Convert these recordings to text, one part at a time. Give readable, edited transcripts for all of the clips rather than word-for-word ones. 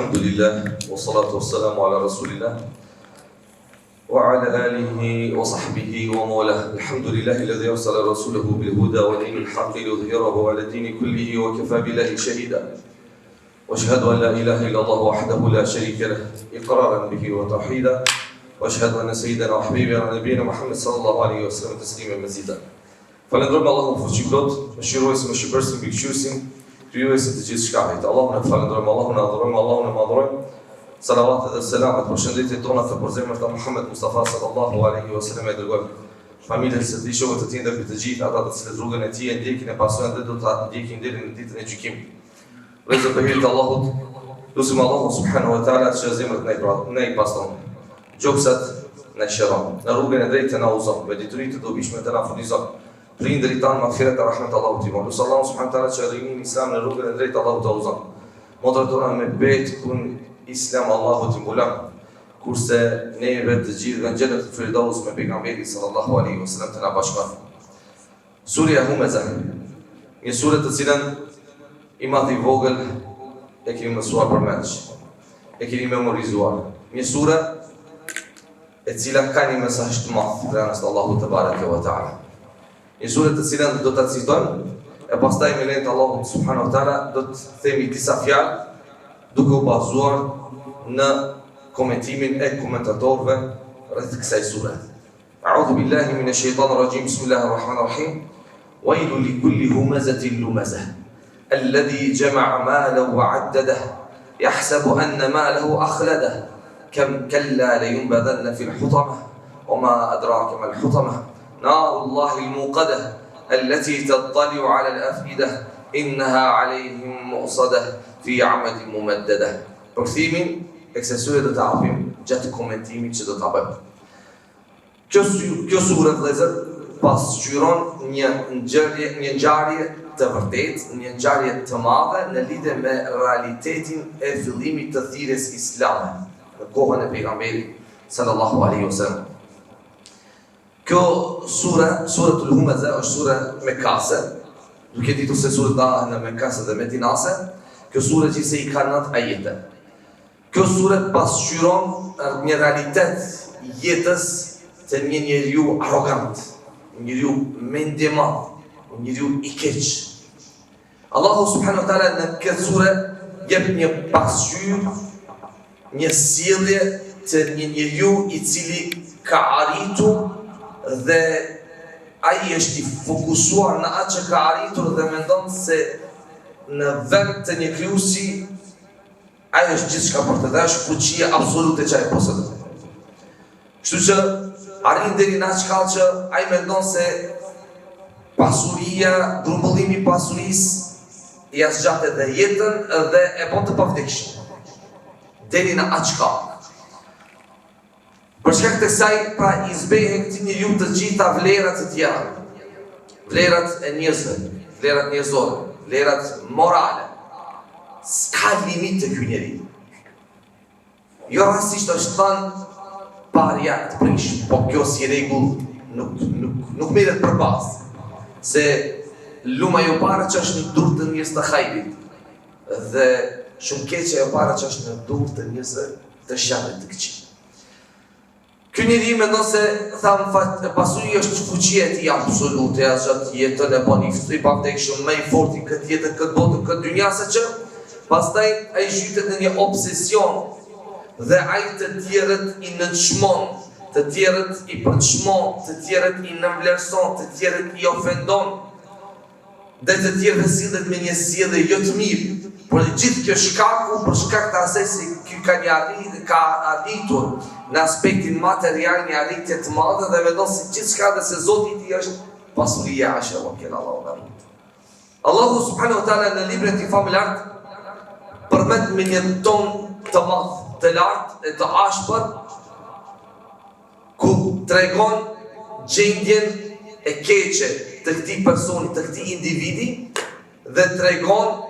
الحمد لله والصلاة والسلام على رسول الله وعلى آله وصحبه ومولاه. الحمد لله الذي أرسل رسوله بالهدى ودين الحق ليظهره على الدين كله وكفى بالله شهيدا. وأشهد أن لا إله إلا الله وحده لا شريك له إقرارا به وتوحيدا. وأشهد أن سيدنا وحبيبنا نبينا محمد صلى الله عليه وسلم تسليما مزيدا. Falenderojmë Allahun fuqiplot, mëshiruesin, mëshirësin, mbikëqyrësin, krijuesin të gjithë shkaqit. Allahun e falenderojmë, Allahun e adhurojmë, Allahun e madhrojmë. Salavat dhe selamet për shëndetjet tona të përzemër të Muhammed Mustafa sallallahu alaihi wasallam e dërgojmë familjes së tij, shokët të tij dhe të gjithë ata të cilët rrugën e tij e ndjekin e pasojnë dhe do ta ndjekin deri në ditën e gjykimit. Rezë për hir të Allahut, lutim Allahun subhanahu wa taala që zemrat ne i pastron. Gjokësat në shëron, në rrugën e drejtë na uzon, me dituritë të dobishme të na furnizon. Prindërit tanë maffiret e rahmet Allahut i Lusë Allahun subhanahu wa taala që rrimin islam në rrugën e drejtë Allahut të uzon. Motrat tona me betë kun islam Allahut i mbulon, kurse neve të gjithë në xhenet e Firdaus me pejgamberin sallallahu alaihi wasallam të na bashkon. Surja Humezah, një sure të cilën i madh i vogël e kemi mësuar përmendsh, e kemi memorizuar. Një sure e cila ka një mesazh të madh për anës Allahut te bareke ve taala. Një sure të cilën do ta citojmë e pastaj me lejen e Allahut subhanahu wa taala do të themi disa fjalë duke u bazuar në komentimin e komentatorëve rreth kësaj sure. A'udhu billahi minash shaitanir rajim. Bismillahir rahmanir rahim. Wailul likulli humazatin lumazah alladhi jama'a malan wa 'addadah yahsabu anna malahu akhladah kam kalla layunbadanna fil hutamah wama adraka mal hutamah نار الله الموقدة التي تطلع على الأفئدة إنها عليهم مؤصدة في عمد ممددة. Përkthimin e kësaj sure do ta hapim gjatë komentimit që do ta bëjmë. Kjo sure vëllezër pasqyron një ngjarje të vërtetë, një ngjarje të madhe në lidhje me realitetin e fillimit të thirrjes islame në kohën e pejgamberit sallallahu alaihi wasallam. Kjo suratul Humezah është sure mekase, duke ditur se suret në mekase dhe medinase. Kjo sure që i ka 9 ajete. Kjo sure pasqyron një realitet jetës të një njeriu arrogant, një njeriu mendemadh, një njeriu i keq. Allahu subhanahu wa taala në këtë sure jep një pasqyrë, një sjellje të një njeriu i cili ka arritur dhe ai është i fokusuar në atë që ka arritur dhe mendon se në vend të një krijuesi ai është gjithçka për të, dhe është fuqia absolute që ai posedon. Kështu që arrin deri në atë shkallë që ai mendon se pasuria, grumbullimi i pasurisë ia zgjat edhe jetën dhe e bën të pavdekshme. Deri në atë shkallë. Për shkak të kësaj, pra i zbehen këtij njeriu të gjitha vlerat e tjera. Vlerat e njerëzve, vlerat njerëzore, vlerat morale. S'ka limit të ky njeriu. Jo rastisht është thënë parja të prish, po kjo si rregull nuk merret përballë. Se luma jo para që është në durr të njerëz të hajrit dhe shumë keqja jo para që është në durr të njerëzve të sharrit të këqij. Ky njeri mendon se pasuria është fuqia e tij absolute, asgjë jetën e bën i pavdekshëm, më i fortë në këtë jetë, këtë botë, këtë dynja, që pastaj ai zhytet në një obsesion dhe ai të tjerët i nënçmon, të tjerët i përçmon, të tjerët i nënvlerëson, të tjerët i ofendon, dhe të tjerët sillet me një sjellje jo të mirë. Por gjithë kjo shkaku për shkak të asaj se ky ka arritur në aspektin material një arritje të madhe dhe mendon se gjithçka dhe se Zoti i tij është pasuria e Allahu Allahu. Allahu subhanahu wa taala në librin e tij famullar përmend me një ton të madh, të lartë e të ashpër, ku tregon gjendjen e keqe të këtij personi, të këtij individi, dhe tregon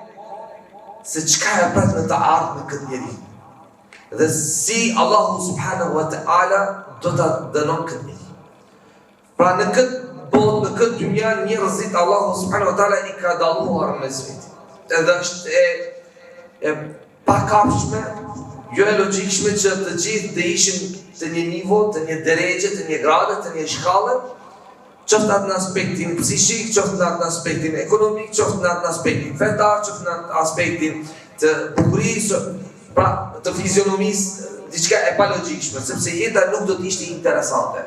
se çka e pret me të ardhmë këtë njeri. Dhe si Allahu subhanahu wa ta'ala do ta dënon këtë njeri. Pra në këtë botë, në këtë dynja, njerëzit Allahu subhanahu wa ta'ala i ka dalluar mes vetë. Edhe është e pakapshme, jo e logjikshme që të gjithë të ishin të një nivo, të një drejgje, të një grade, të një shkallë, qoftë atë në aspektin psishik, qoftë në atë në aspektin ekonomik, qoftë në atë në aspektin fetar, qoftë në atë aspektin të bukurisë, pra të fizionomisë, diçka e pa logjikshme, sepse jeta nuk do të ishte interesante.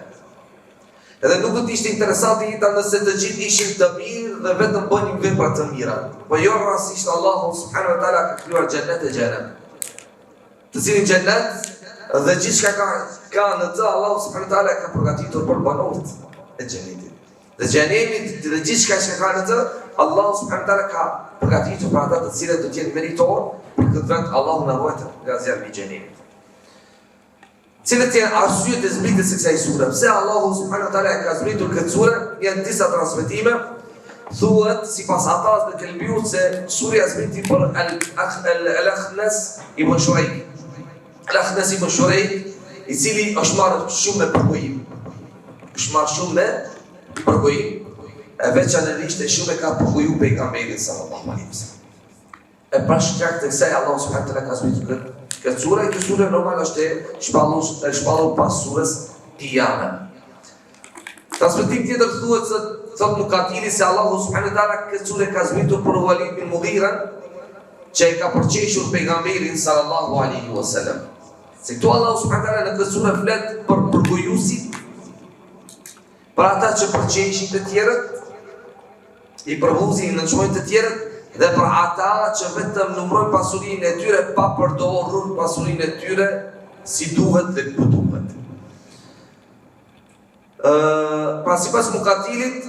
Edhe nuk do të ishte interesante jeta nëse të gjithë ishin të mirë dhe vetëm bënin vepra të mira. Po jo rastësisht Allahu subhanahu wa taala ka krijuar xhenet e xhenem. Të cilin xhenet dhe gjithçka ka në të Allahu subhanahu wa taala ka përgatitur për banorët e xhenetit. Dhe xhenemi dhe gjithçka që ka në të, Allahu subhanahu wa taala ka përgatitur për ata të cilët do të jenë meritor, për këtë vend Allahu na ruaj nga zjarri i xhenemit. Cilët janë arsyet e zbritjes së kësaj sure? Pse Allahu subhanahu wa taala ka zbritur këtë sure? Janë disa transmetime. Thuhet sipas atas dhe kelbiut se surja zbriti për Al-Akhnas ibn Shuraik. Al-Akhnas ibn Shuraik, i cili është marrë shumë me përgojim. Është marrë shumë me përgojim. E veçanërisht e shumë e ka përgoju pejgamberin sallallahu alaihi wasallam. E pa shkak të kësaj Allahu subhanahu wa taala ka zbritur këtë sure. Kjo sure normal është e shpallur pas surës Qiyama. Transmetim tjetër thuhet se thot Mukatili se Allahu subhanahu wa taala këtë sure ka zbritur për Walid bin Mughira, që e ka përqeshur pejgamberin sallallahu alaihi wasallam. Se këtu Allahu subhanahu wa taala në këtë sure flet për përgojuesit, për ata që përqeshin të tjerët, i përvuzin në çmojnë të tjerët, dhe për ata që vetëm numrojnë pasurinë e tyre pa përdorur pasurinë e tyre si duhet dhe ku duhet. Pra sipas Mukatilit,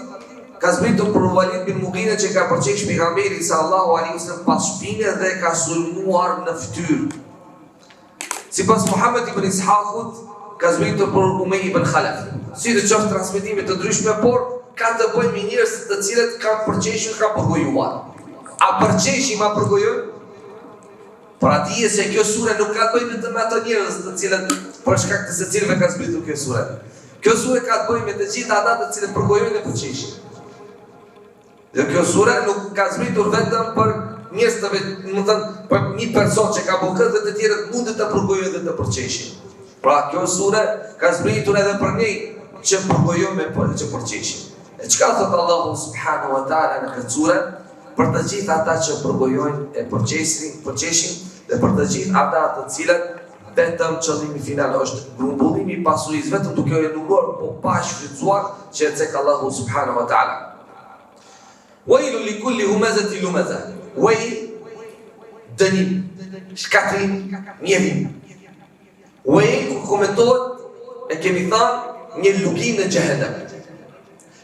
ka zbritur për Walid bin Mughira që ka përqesh pejgamberin sallallahu alaihi wasallam pas shpine dhe ka sulmuar në fytyrë. Sipas Muhammed ibn Ishaqut, ka zbritur për Umej ibn Khalaf. Si të qoftë transmetime të ndryshme, por ka të bëjnë me njerëz të cilët kanë përqeshur, kanë përgojuar. A përqeshim, a përgojojnë? Pra dije se kjo sure nuk ka të bëjë vetëm me ato njerëz të cilët për shkak të secilëve ka zbritur kjo sure. Kjo sure ka të bëjë me të gjithë ata të cilët përgojojnë dhe përqeshin. Dhe kjo sure nuk ka zbritur vetëm për njerëz të për një person që ka bërë këtë dhe të tjerët mundet të përgojojnë dhe të përqeshin. Pra kjo sure ka zbritur edhe për ne që përgojojnë me që përqeshin. E çka thot Allahu subhanahu wa taala në këtë sure? Për të gjithë ata që përgojojnë e përqeshin dhe për të gjithë ata të cilët vetëm qëllimi final është grumbullimi i pasurisë, vetëm duke u enuruar po pa shfrytzuar që e cek Allahu subhanahu wa taala. Wailun likulli humazatin lumazah. Wail dënim, shkatrim, mjedhim. Wail kur komentohet e kemi thënë një lugim në xhehenem.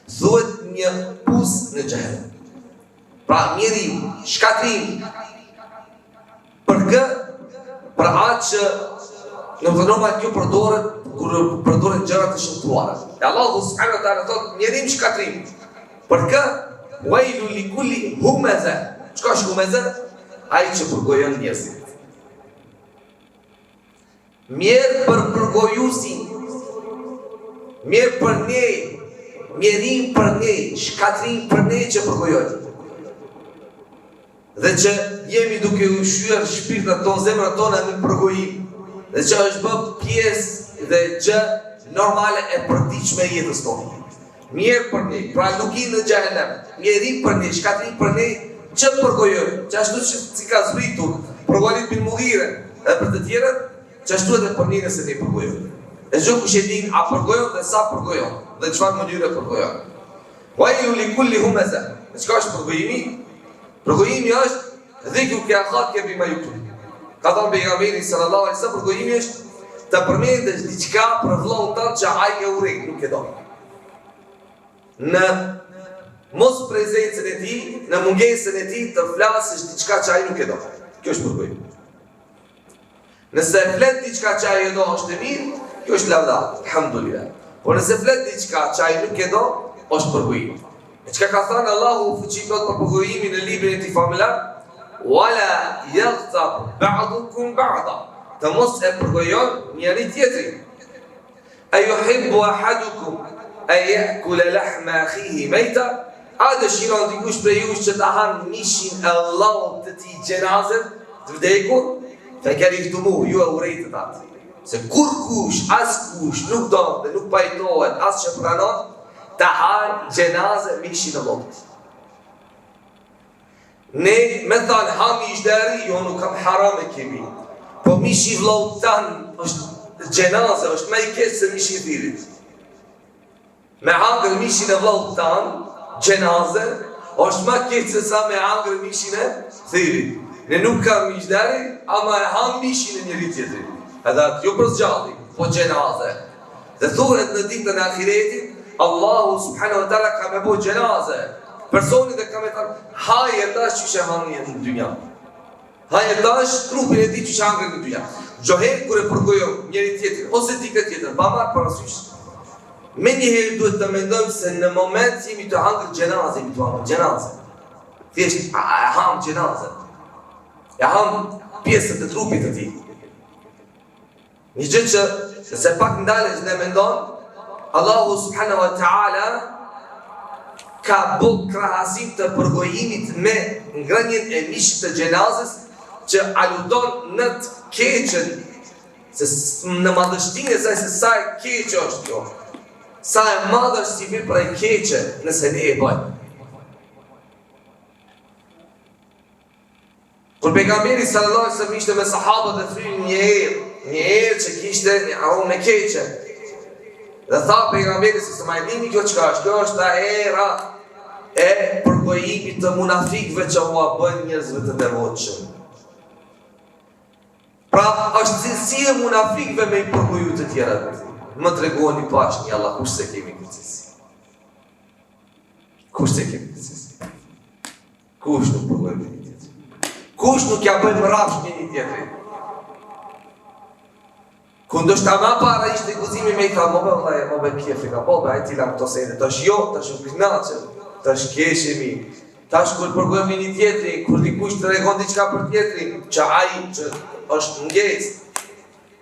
Thuhet një pus në xhehenem. Pra mjedhim, shkatrim, për atë që në normal kjo përdoret kur përdoren gjëra të shëmtuara. E Allahu subhanahu wa taala thot mjedhim, shkatrim. Për kë? Wailun likulli humazah. Çka është humazah? Ai që përgojon njerëzit. Mirë për përgojuesin, mirë për ne, mjedhim për ne, shkatrim për ne që përgojojnë. Dhe që jemi duke ushqyer shpirtat tonë, zemrat tona me përgojim, dhe që është bë pjesë dhe që normale e përditshme e jetës tonë. Mirë për ne, pra lugim në xhehenem, mjedhim për ne, shkatrim për ne që përgojojnë, që ashtu që si ka zbritur për Walid bin Mughira dhe për të tjerët, që ashtu edhe për ne nëse ne përgojojnë. E çdo kush e din a përgojojnë dhe sa përgojojnë dhe çfarë mënyre përgojojnë. Wailun likulli humazah. Çka është përgojimi? Përgojimi është dhikru ke akhat ke bima yukun. Ka thënë pejgamberi sallallahu alaihi wasallam, përgojimi është të përmendesh diçka për vllahun tënd që ai e urrejt, nuk e do. Në mos prezencën e tij, në mungesën e tij të flasësh diçka që ai nuk e do. Kjo është përgojim. Nëse flet diçka që ai e do është e mirë, kjo është lavdat, alhamdulillah. Por nëse flet diçka që ai nuk e do, është përgojim. E çka ka thënë Allahu fuqiplot për përgojimin në librin e tij familjar? Wala yaghtab ba'dukum ba'da. Të mos e përgojon njëri tjetrin. Ayuhibbu ahadukum an ya'kula lahma akhihi mayta? A dëshiron dikush prej jush që ta hanë mishin e Allahut të tij xhenazën, të vdekur? Fe kerihtumu, ju e urejtët atë. Se kur kush, as kush, nuk do dhe nuk pajtohet, as që pranon, të hanë gjenaze mishin e lotës. Ne me thanë hami ishderi, jo nuk kam haram e kemi. Po mishi vlotan është gjenaze, është me i kesë se mishi i thirit. Me hangër mishin e vlotan, gjenaze, është ma kesë se sa me hangër mishin e thirit. Ne nuk kam ishderi, ama e hangë mishin e njëri tjetëri. Edhe atë jo për zgjalli, po gjenaze. Dhe thuret në ditën e ahiretit, Allahu subhanahu wa ta'ala ka me bo gjenaze. Personi dhe ka me thënë, haje tash që shë hangë në dynja. Haje tash trupin e ti që shë hangë në dynja. Gjohet kër e përgojëm njëri tjetër, ose dikët tjetër, pa marë parasysh. Me njëherë duhet të mendojmë se në moment jemi të hangër gjenaze, jemi të hangër gjenaze. Thjesht, e ham gjenaze. E ham pjesët e trupit të ti. Një gjë që nëse pak ndalesh dhe mendon, Allahu subhanahu wa ta'ala ka bo krahasim të përgojimit me ngrënjen e mishit të gjenazës që aludon në të keqen, se në madhështinë e saj se sa e keqe është jo. Sa e madhë është si mirë për e keqe nëse ne e bëjmë. Kur pejgamberi sallallahu alaihi wasallam ishte me sahabët dhe thrin një herë që kishte një aromë keqe. Dhe tha pejgamberi se s'ma e dini kjo çka është, kjo është era e përgojimit të munafikëve që u bën njerëzve të devotshëm. Pra është cilësi e munafikëve me i përgoju të tjerat. Më tregoni pash një Allah, kush se kemi këtë cilësi? Kush se kemi këtë cilësi? Kush nuk përgojmë një tjetër? Kush nuk ja bëjmë rafsh një tjetëri? Këndështë ta ma para ishte guzimi me i tha, më be kjefi ka bobe, a i tila këto sejnë, të është jo, të është knaqëm, të është keshemi, të është kur përgojmë një tjetëri, kur dikush të regon diqka për tjetëri, që aji që është nges,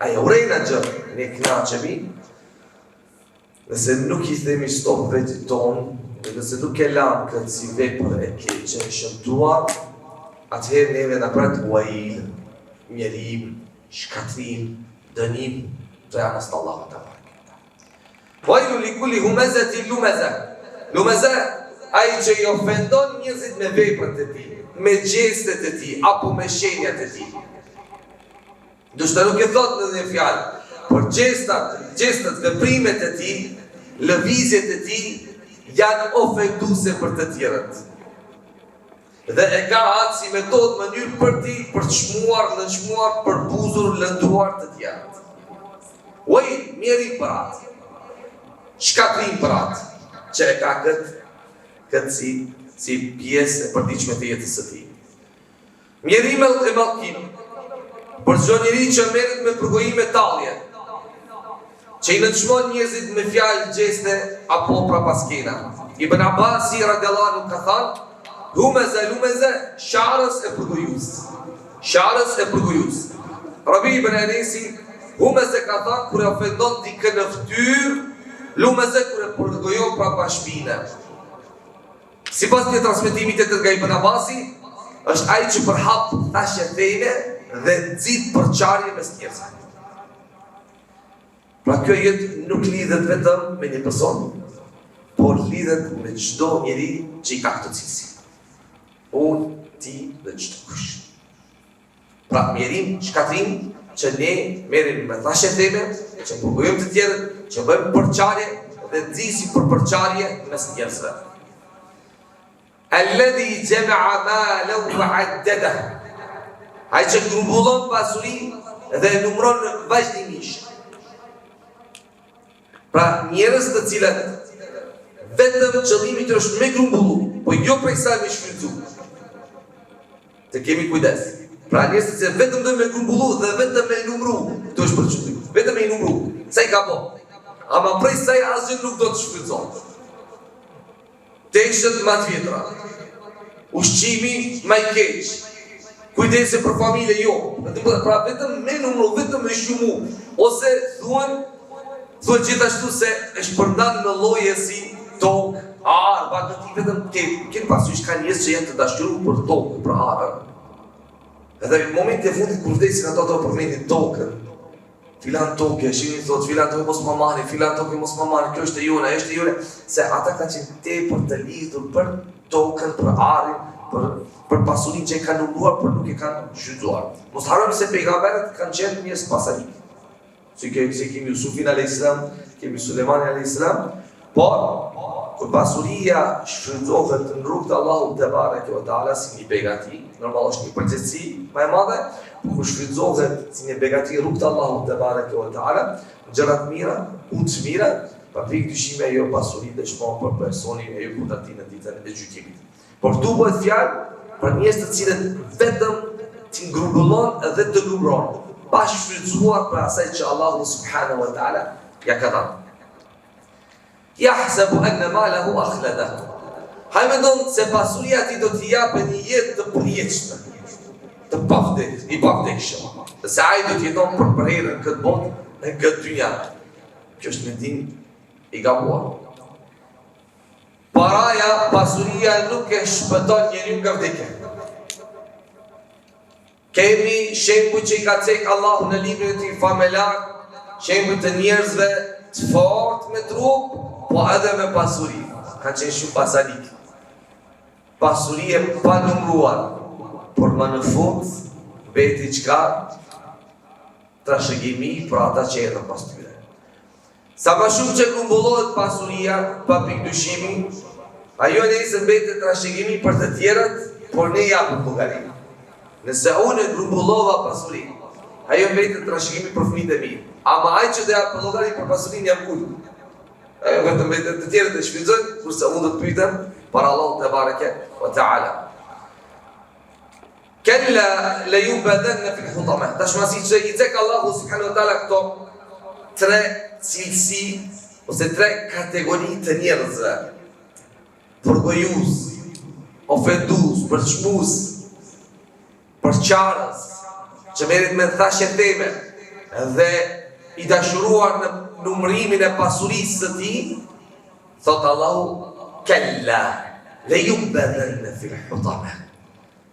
aja urejna gjë, ne knaqemi, nëse nuk i themi stop vetit tonë, nëse nuk e lamë këtë si vepër e keqe e shëmtuar, atëherë neve në pratë uajil, mjerim, shkatrim, dënim të janës të Allahu të barë. Vajlu li kulli humezet i lumeze. Lumeze, aji që i ofendon njëzit me veprat e ti, me gjestet e ti, apo me shenjat e ti. Dushtë nuk e thot në një fjallë, por gjestat, veprimet e ti, lëvizjet e ti, janë ofenduse për të tjerët. Dhe e ka atë si metodë mënyrë për ti, për të shmuar, lënshmuar, për buzur, lënduar të tjerët. Uaj, mjerim për atë, shkatrim për atë, që e ka këtë si pjesë e përdiqme të jetës të ti. Mjerim e mallkim, për çdo njeri që merret me përgojime talje, që i nënçmon njerëzit me fjalë, gjeste apo prapaskena. Ibn Abbasi radhiyallahu anhu ka thënë, lumeze, sharës e përgojus. Sharës e përgojus. Rabi ibn Anesi, lumeze ka thënë, kër e ofendon dikë në ftyrë, lumeze kër e përgojon prapa shpine. Si pas një transmitimit e të nga Ibn Abbasi, është ai që përhap thashje thejme dhe nëzit përqarje mes njerëzve. Pra kjo jetë nuk lidhet vetëm me një person, por lidhet me çdo njeri që i ka këtë cilësi. Unë, ti dhe qëtë kush. Pra, mjerim, shkatrim, që ne merim me thashe theme, që përgojëm të tjerët, që bëjmë përqarje dhe nëzisi për përqarje mes njerëzve. Alladhi jama'a malahu wa 'addada. Ai që grumbullon pasuri dhe numëron vazhdimisht. Pra, njerëz të cilët vetëm qëllimi të është me grumbullu, po jo prej saj me shfrytzu. Të kemi kujdes. Pra njerëzit që vetëm do me grumbullu dhe vetëm me numru, të është për qëllim. Vetëm me numru, sa i ka po. Ama prej saj asgjë nuk do të shfrytzohet. Tekshët ma të vjetra, ushqimi ma i keq, kujdese për familje jo. Pra vetëm me numru, vetëm me shumu, ose thuan gjithashtu se e shpërndan në lloje si tokë, arë, bakë ti vetëm këtë pasysh ka njerëz që janë të dashuru për tokë, për arë. Edhe në momentin e fundit kur vdesin ato do përmendin tokën. Filan tokë, shihni thot, filan tokë mos më marrni, filan tokë mos më marrni, kjo është e jone, është e jone. Se ata kanë qenë tepër të lidhur për tokën, për arin, për pasurinë që e kanë numëruar, por nuk e kanë shfrytzuar. Mos harrojmë se pejgamberët kanë qenë njerëz pasanik. Si kemi Yusufin a.s., kemi Sulejmanin a.s., por kur pasuria shfrytzohet në rrugt të Allahut te bareke ve teala si një begati, normal është një përgjegjësi më e madhe, kur shfrytzohet si një begati në rrugt të Allahut te bareke ve teala, gjëra të mira, punë të mira, pa pikë dyshime ajo pasuri dëshmon për personin e jeput në ditën e gjykimit. Por këtu bëhet fjalë për njerëz të cilët vetëm ti ngrugullon dhe të lumron, pa shfrytzuar për asaj që Allahu subhanahu wa taala ja ka dhënë. Yahsabu anna malahu akhlada. Haj mendon se pasuria ti do t'i japë një jetë të përjetshme, të pavdekshme. Se ai do të jeton për herën këtë botë në këtë dynja. Kjo është mendim i gabuar. Paraja, pasuria nuk e shpëton njeriu nga vdekja. Kemi shembuj që i ka cek Allahu në librin e tij famelar, shembuj të njerëzve të fortë me trup, po edhe me pasuri. Ka qenë shumë pasanik. Pasuri e pa numruar, por më në fund beti çka trashëgimi për ata që erdhën pas tyre. Sa më shumë që grumbullohet pasuria, pa pikë dyshimi, ajo nëse mbetet trashëgimi për të tjerët, por ne japim llogari. Nëse unë grumbullova pasurinë, ajo mbetet trashëgimi për fëmijët e mi. Ama ai që do jap llogari për pasurinë jam unë. Ajo vetëm mbetet të tjerët e shfrytëzojnë, kurse unë do të pyetem para Allahut te bareke ve teala. Kalla la yubadanna fil hutama. Tashmasi që i tek Allahu subhanahu wa taala këto tre cilësi ose tre kategori të njerëzve. Përgojus, ofendus, përçmus, përqarës, që merit me thashje teme dhe i dashuruar në numërimin e pasurisë së tij, thot Allahu kalla la yubadanna fil hutama.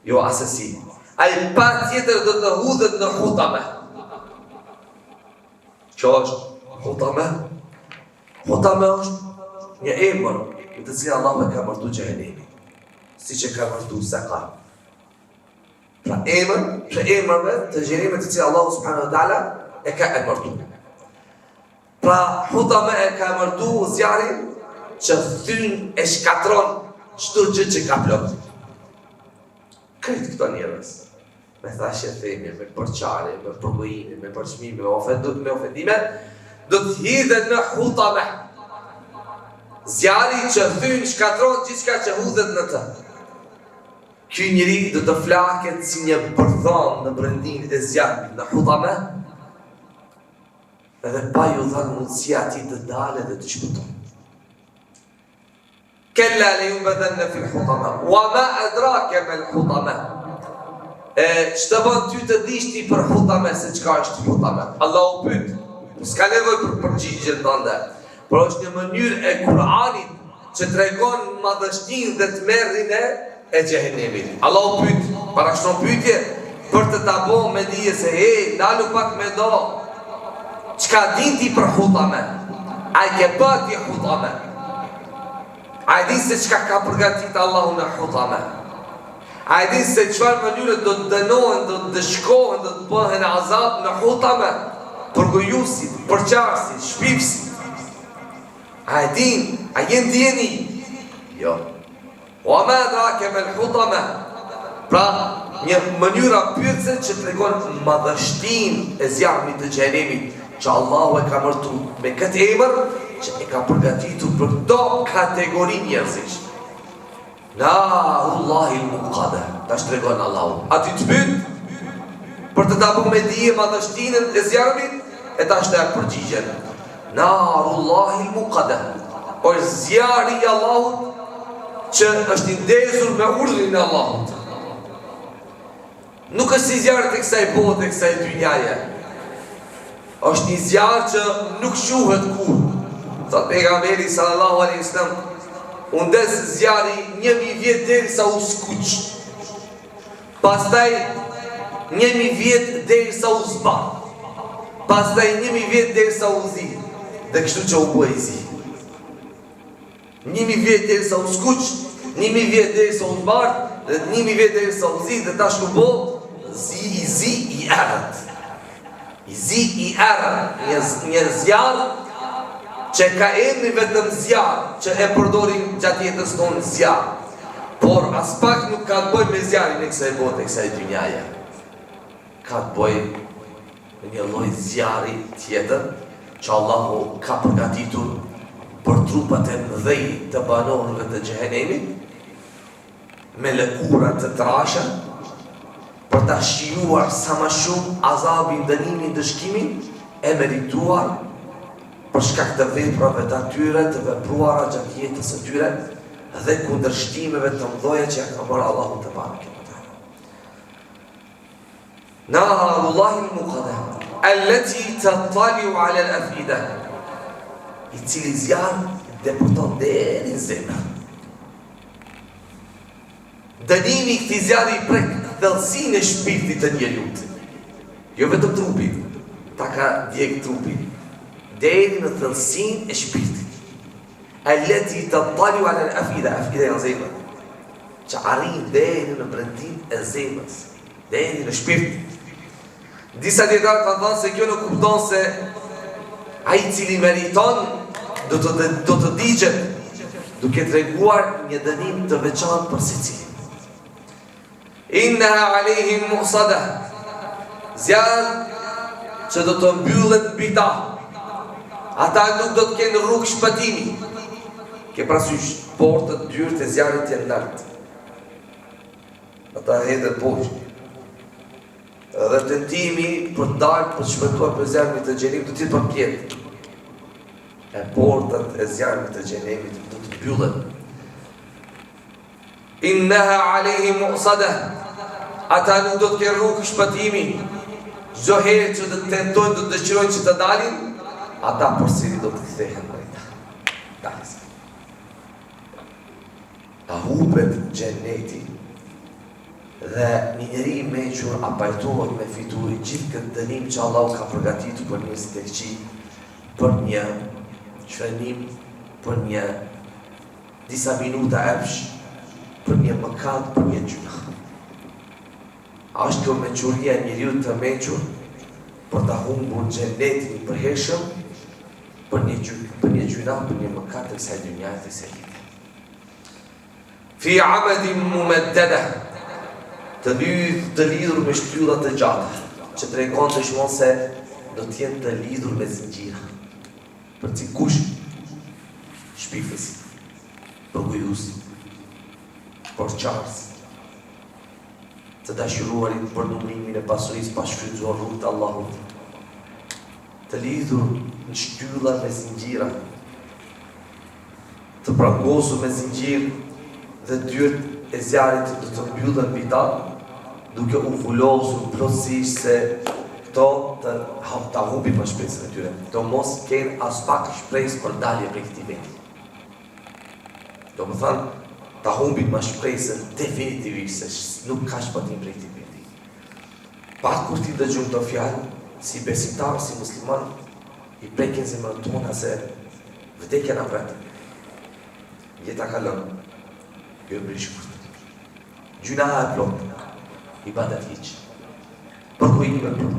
Jo asesi. Ai pa tjetër do të hudhet në hutama. Që është hutama? Hutama është një emër në të cilin Allahu e ka martu xhehenemin, siç e ka martu Saqar. Pra emërve të xhehenemit të cilin Allahu subhanahu wa taala e ka martu. Pra hutama e ka martu zjarrin që thyn e shkatron çdo gjë që ka plot. Këtë këto njerëz, me thashje themje, me përqarje, me përgojime, me përçmime, me ofendime, do të hidhen në hutame. Zjarri që thyn shkatron gjithçka që hudhet në të. Ky njeri do të flaket si një bërthon në brendin e zjarrit në hutame, edhe pa ju dhënë mundësia atij të dalë dhe të shpëtojë. Kalla la yubadanna fil hutama. Wa ma adraka mal hutama. Ç'të bën ty të dish ti për hutama se çka është hutama? Allahu pyet. S'ka nevojë për përgjigje tënde. Por është një mënyrë e Kur'anit që tregon madhështinë dhe tmerrin e xhehenemit. Allahu pyet, parashton pyetje për të ta bënë me dije se ndalu pak me do. Çka din ti për hutama? Ai ke bati hutama. A e din se çka ka përgatitur Allahu në hutama? A e din se çfarë mënyre do të dënohen, do të dëshkohen, do të bëhen azab në hutama? Përgojusit, përqarësit, shpifësit. A e din? A jenë djeni? Jo. Wa ma adraka mal hutama. Pra, një mënyra pyetëse që tregon madhështinë e zjarrit të xhenemit, që Allahu e ka martu me këtë emër që e ka përgatitur për këto kategori njerëzish. Narullahi l-muqada. Ta shtregon Allahu. A ti të pyet për të ta bënë me dije madhështinën e zjarrit, e ta shtek përgjigjen. Narullahi l-muqada. O zjarri i Allahut që është i ndezur me urdhrin e Allahut. Nuk është si zjarri të kësaj bote, kësaj dynjaje. Është një zjarr që nuk shuhet kur. Thot pejgamberi sallallahu alaihi wasallam, u ndes zjarri 1000 vjet derisa u skuq. Pastaj 1.000 vjetë derisa u zba. Pastaj 1.000 vjetë derisa u zi. Dhe kështu që u bë i zi. 1.000 vjetë derisa u skuq, 1.000 vjetë derisa u zbart, dhe 1.000 vjetë derisa u zi, dhe tash ku bë zi i erët. I zi i erët, një zjarë që ka emri vetëm zjarë, që e përdorim gjatë jetës tonë zjarë. Por as pak nuk ka të bëj me zjarin e kësaj bote, e kësaj dynjaje. Ka të bëj me një lloj zjari tjetër që Allahu ka përgatitur për trupat e mëdhej të banorëve të xhehenemit, me lëkura të trasha, për ta shijuar sa më shumë azabin, dënimin, dëshkimin e merituar për shkak të veprave të atyre të vepruara gjatë jetës së tyre dhe kundërshtimeve të mëdha që ja ka bërë Allahu te bareke ve teala. Narullahi al-muqaddah allati tattali'u 'ala al-afida, i cili zjarr deputon deri në zemër. Dënimi i këtij zjarri prek thellësinë e shpirtit të njeriut. Jo vetëm trupin, ta ka djeg trupin deri në thellësinë e shpirtit. Allati tattali'u 'ala al-afida, afida janë zemër, që arrin deri në brendin e zemrës, deri në shpirt. Disa dietarë kanë thënë se kjo nuk kupton se ai i cili meriton do të digjet duke treguar një dënim të veçantë për secilin. Innaha alehim mu'sada, zjarr që do të mbyllet mbi ta. Ata nuk do të kenë rrugë shpëtimi. Ke parasysh portët dyert e zjarrit janë lart. Ata hedhin poshtë. Dhe tentimi për të dalë, për të shpëtuar për zjarrin të xhenemit do të jetë përpjet. E portat e zjarrit të xhenemit do të mbyllen. Innaha alehim mu'sada, ata nuk do të kenë rrugë shpëtimi. Çdo herë që të tentojnë, do të dëshirojnë që të dalin, ata përsëri do të kthehen drejt. Ta hubet xheneti dhe një njeri i mençur a pajtohet me fituri gjithë këtë dënim që Allahu ka përgatitur për njerëzit e këqij, për një çrënim, për një disa minuta epsh, për një mëkat, për një gjuna. A është kjo mençuria e njeriu të mençur për ta humbur xhenetin i përhershëm, për një gjuna, për një mëkat të kësaj dynjaje të kësaj jete. Fi amadin mumaddada, të lidhur me shtylla të gjata, që tregon dëshmon se do të jenë të lidhur me zinxhira. Për kush? Shpifës, përgujus, porçars, të dashuruarit për numrimin e pasurisë pa shfrytzuar rrugën e Allahut. Të lidhur në shtylla me zinxhira, të prangosur me zinxhir dhe dyert e zjarrit do të mbyllen mbi ta, duke u vulosur plotësisht se këto ta humbin për shpresën e tyre. Do mos kenë as pak shpresë për dalje prej këtij vendi. Do më thënë, ta humbin më shpresën definitivisht se nuk ka shpëtim prej këtij vendi. Pak kur ti dëgjon këto fjalë, si besimtar, si musliman, i prekin zemrën tona se vdekja na pret. Jeta kalon, jo brishkut. Gjunaha e plot, ibadet hiç. Përkujime plot,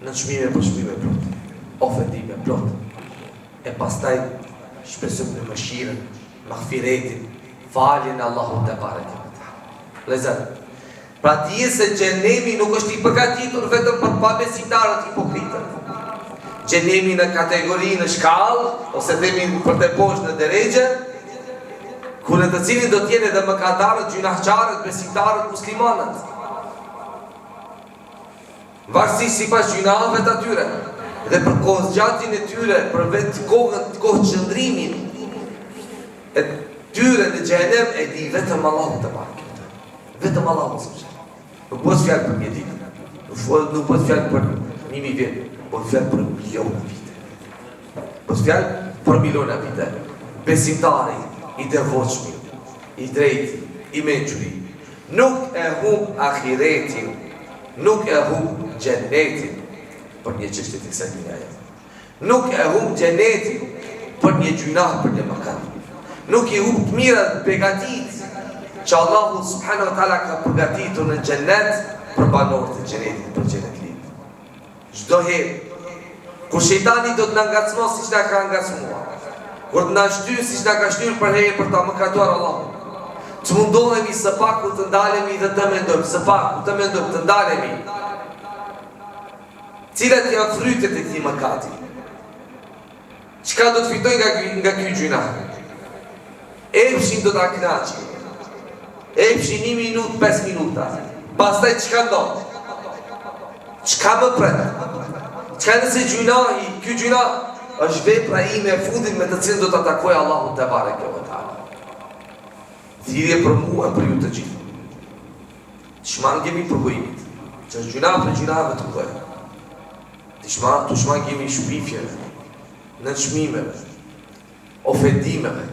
nënçmime për shpime plot, ofendime plot. E pastaj shpresojmë në mëshirën, mahfiretin, faljen e Allahut te bareke ve teala. Lezat. Pra dije se xhenemi nuk është i përgatitur vetëm për pabesimtarët hipokritët. Xhenemi në kategori, në shkallë, ose themi për të poshtë në drejgje, ku në të cilin do t'jene dhe mëkatarët, gjunahçarët, besimtarët, muslimanët. Varësisht sipas gjunaheve të atyre, dhe për kohëzgjatin e tyre, për vetë kohë qëndrimin e tyre në xhenem, e di vetëm Allahu te bareke. Vetëm Allahu subhanahu. Nuk bëhet fjalë për një ditë, nuk bëhet fjalë për 1000 vjet, bëhet fjalë për miliona vite. Bëhet fjalë për miliona vite. Besimtari i devotshëm, i drejtë, i mençuri, nuk e humb ahiretin nuk e humb xhenetin për një çështje të kësaj dynjaje. Nuk e humb xhenetin për një gjunah, për një mëkat. Nuk i humb të mirat, begatit që Allahu subhanahu wa taala ka përgatitur në xhenet për banorët e xhenetit, për xhenetlit. Çdo herë kur shejtani do të na ngacmon siç na ka ngacmuar, kur të na shtyr siç na ka shtyr për herë për ta mëkatuar Allahun, të mundohemi së paku të ndalemi dhe të mendojmë, së paku të mendojmë të ndalemi. Cilat janë frytet e këtij mëkati? Çka do të fitoj nga ky gjuna? Efshin do ta kënaqi. Efshin 1 minutë, 5 minuta. Pastaj çka ndodh? Çka më pret? Çka nëse gjunahi, ky gjuna është vepra ime e fundit me të cilën do të takoj Allahun te bareke ve teala. Thirrje për mua, për ju të gjithë. Shmangemi për gojimit. Që është gjuna për gjunave të mëdha. Të shmangemi shpifjeve, në çmimeve, ofendimeve,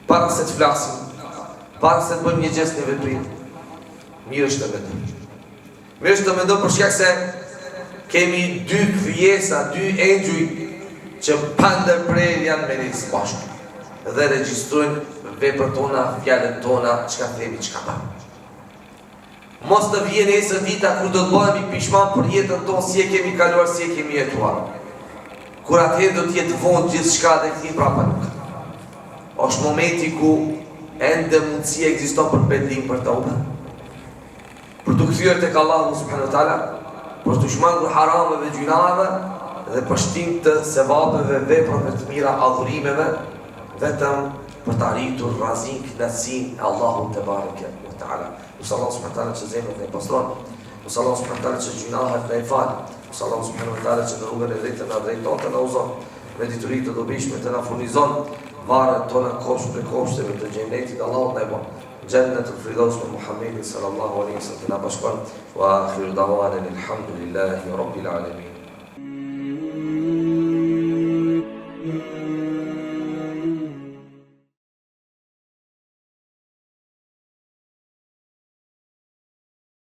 para se të flasim, para se të bëjmë një gjest në veprim. Mirë është të mendojmë. Mirë është të mendojmë për shkak se kemi 2 krijesa, 2 engjuj që pandërprer janë me ne së bashku dhe regjistrojnë veprat tona, fjalët tona, çka themi, çka bëjmë. Mos të vjen nesër dita kur do të bëhemi pishman për jetën tonë, si e kemi kaluar, si e kemi jetuar. Kur atëherë do të jetë vonë gjithçka dhe kthim prapa nuk. Është momenti ku ende mundësia ekziston për pendim për tauba. Për të kthyer tek Allahu subhanahu wa taala, për të shmangur harameve, gjunave dhe për shtim të sevapeve, veprave të mira, adhurimeve, vetëm për të arritur razin, knatësinë e Allahut te bareke ve teala. Nusë Allah subhanahu wa taala që zemrat ne pastron, nusë Allah subhanahu wa taala që gjunahet ne fal, nusë Allah subhanahu wa taala që në rrugën e drejtë na drejton të na uzon, me dituritë të dobishme të na furnizon, varret tona kopsh për kopshteve të xhenetit, Allahu na e bën. Jannatul Firdaus me Muhammedin sallallahu alaihi wasallam na bashkon wa akhiru da'wana alhamdulillahi rabbil alamin.